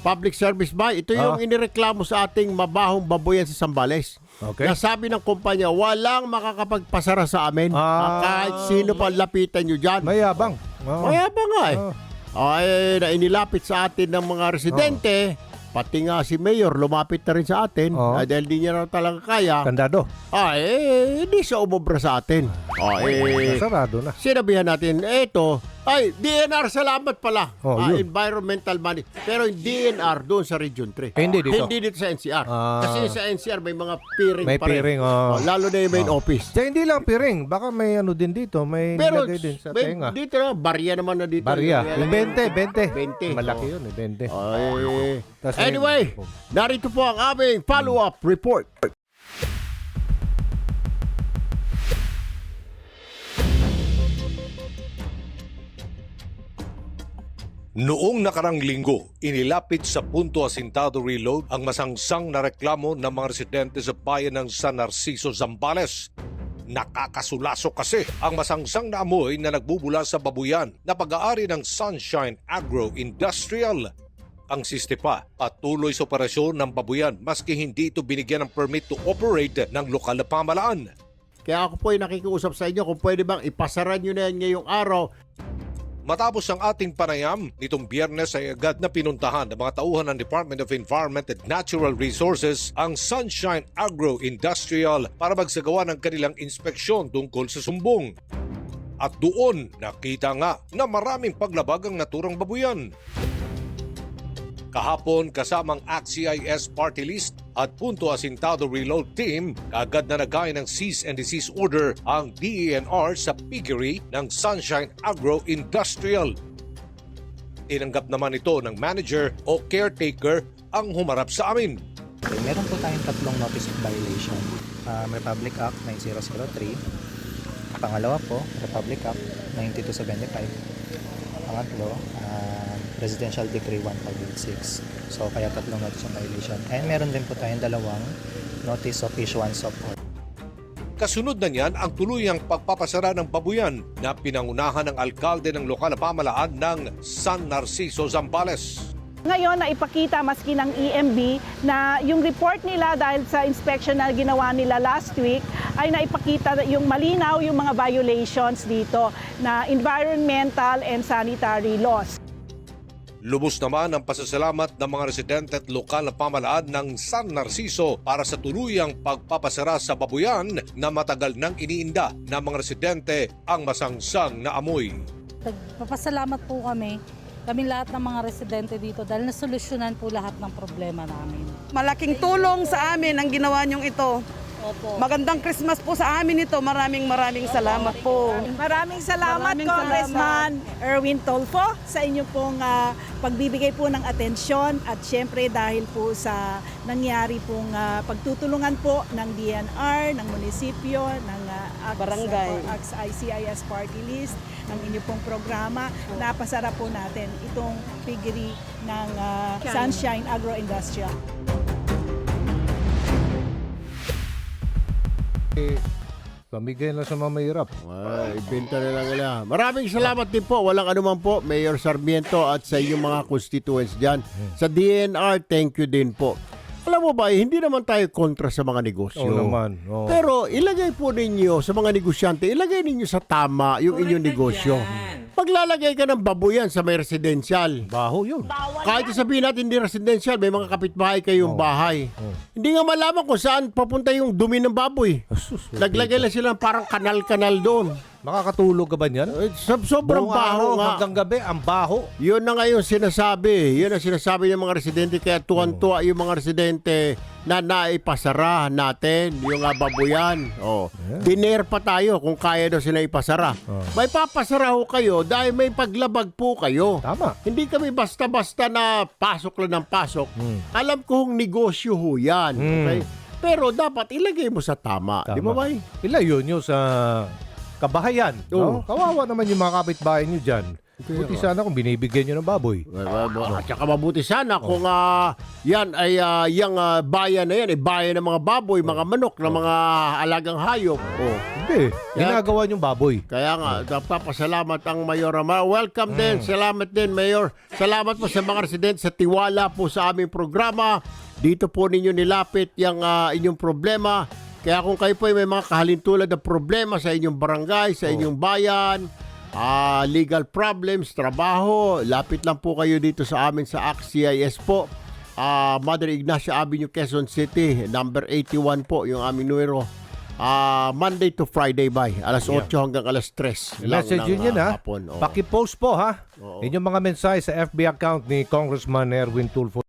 public service ba? Ito yung inireklamo sa ating mabahong baboyan sa Zambales. Okay. Nasabi ng kumpanya, walang makakapagpasara sa amin. Kahit sino pa lapitan nyo dyan. Mayabang. Mayabang nga eh. Ay, na inilapit sa atin ng mga residente, pati nga si Mayor lumapit na rin sa atin dahil di niya na talaga kaya. Kandado. Hindi siya umubra sa atin. Sarado na. Sinabihan natin, eto, DNR salamat pala. Environmental money. Pero yung DNR doon sa Region 3. Hindi dito. Hindi dito sa NCR. Kasi sa NCR may mga piring May pa rin. piring, lalo na yung main office. Kaya hindi lang piring. Baka may ano din dito. May Pero nilagay din sa tenga. dito na, barya naman na dito. Barya. Yung 20. 20. Malaki yun, 20. Anyway, narito po ang aming follow-up report. Noong nakarang linggo, inilapit sa Punto Asintado Reload ang masangsang na reklamo ng mga residente sa bayan ng San Narciso, Zambales. Nakakasulaso kasi ang masangsang na amoy na nagbubula sa babuyan na pag-aari ng Sunshine Agro Industrial. Ang siste pa, patuloy sa operasyon ng babuyan maski hindi ito binigyan ng permit to operate ng lokal na pamahalaan. Kaya ako po ay nakikiusap sa inyo kung pwede bang ipasara nyo na yan ngayong araw. Matapos ang ating panayam, nitong Biyernes ay agad na pinuntahan ng mga tauhan ng Department of Environment and Natural Resources ang Sunshine Agro Industrial para magsagawa ng kanilang inspeksyon tungkol sa sumbong. At doon nakita nga na maraming paglabag ang naturang babuyan. Kahapon kasamang ACT-CIS Party List at Punto Asintado Reload Team, kaagad na nagaya ng cease and desist order ang DENR sa piggery ng Sunshine Agro Industrial. Tinanggap naman ito ng manager o caretaker ang humarap sa amin. Meron po tayong tatlong notice of violation. Republic Act 9073. Pangalawa po, Republic Act 9275. Pangatlo, Presidential Decree 1586. So, kaya tatlong notice of violation. And meron din po tayong dalawang notice of issuance of order. Kasunod na niyan ang tuluyang pagpapasara ng babuyan na pinangunahan ng alkalde ng lokal na pamahalaan ng San Narciso, Zambales. Ngayon, naipakita maski ng EMB na yung report nila dahil sa inspection na ginawa nila last week ay naipakita yung malinaw yung mga violations dito na environmental and sanitary laws. Lubos naman ang pasasalamat ng mga residente at lokal na pamahalaan ng San Narciso para sa tuluyang pagpapasara sa babuyan na matagal nang iniinda ng mga residente ang masangsang na amoy. Nagpapasalamat po kami lahat ng mga residente dito dahil nasolusyonan po lahat ng problema namin. Malaking tulong sa amin ang ginawa niyong ito. Opo. Magandang Christmas po sa amin ito. Maraming salamat po. Maraming salamat, Congressman Erwin Tolfo, sa inyo pong pagbibigay po ng atensyon at syempre dahil po sa nangyari pong pagtutulungan po ng DNR, ng munisipyo, ng Barangay. ACT-CIS Party List, ng inyo pong programa, napasara po natin itong piggery ng Sunshine Agro Industrial. Pamigay lang sa mga mahirap. Ibenta na lang nila. Maraming salamat din po. Walang anuman po, Mayor Sarmiento at sa inyong mga constituents dyan. Sa DNR, thank you din po. Alam mo ba, hindi naman tayo kontra sa mga negosyo. Oo naman. Oo. Pero ilagay po ninyo sa mga negosyante, ilagay ninyo sa tama yung inyong negosyo. Paglalagay ka ng baboyan sa may residential, Baho yun. kahit sabihin natin hindi residential, may mga kapitbahay kayong bahay. Hindi nga malaman kung saan papunta yung dumi ng baboy. Naglagay lang sila ng parang kanal-kanal doon. Makakatulog ka ba niyan? Sobrang Buong baho araw nga. hanggang gabi, ang baho. Yun na ngayon sinasabi. Yun ang sinasabi ng mga residente. Kaya tuwan-tuwa yung mga residente na naipasara natin yung baboyan. Diner pa tayo kung kaya daw sila ipasara. May papasara ho kayo dahil may paglabag po kayo. Tama. Hindi kami basta-basta na pasok lang ng pasok. Alam ko hong negosyo ho yan. Okay? Pero dapat ilagay mo sa tama. Di ba ba? Ilayo nyo sa kabahayan. No? Kawawa naman yung mga kapitbahay nyo dyan. Buti sana kung binibigyan nyo ng baboy. At saka mabuti sana kung yan ay yung bayan na yan, bayan ng mga baboy, mga manok, ng mga alagang hayop. Hindi, ginagawa nyong baboy. Kaya nga, nagpapasalamat ang Mayor. Welcome din, salamat din, Mayor. Salamat po sa mga residente sa tiwala po sa aming programa. Dito po ninyo nilapit yung inyong problema. Kaya kung kayo po ay may mga kahalintulad na problema sa inyong barangay, sa inyong bayan, legal problems, trabaho, lapit lang po kayo dito sa amin sa ACT-CIS po. Mother Ignacia Avenue, Quezon City, number 81 po yung aming numero. Monday to Friday by alas 8 hanggang alas 3 lang Message ng yun ha. hapon. Oo. Paki-post po ha. Oo. Inyong mga mensahe sa FB account ni Congressman Erwin Tulfo.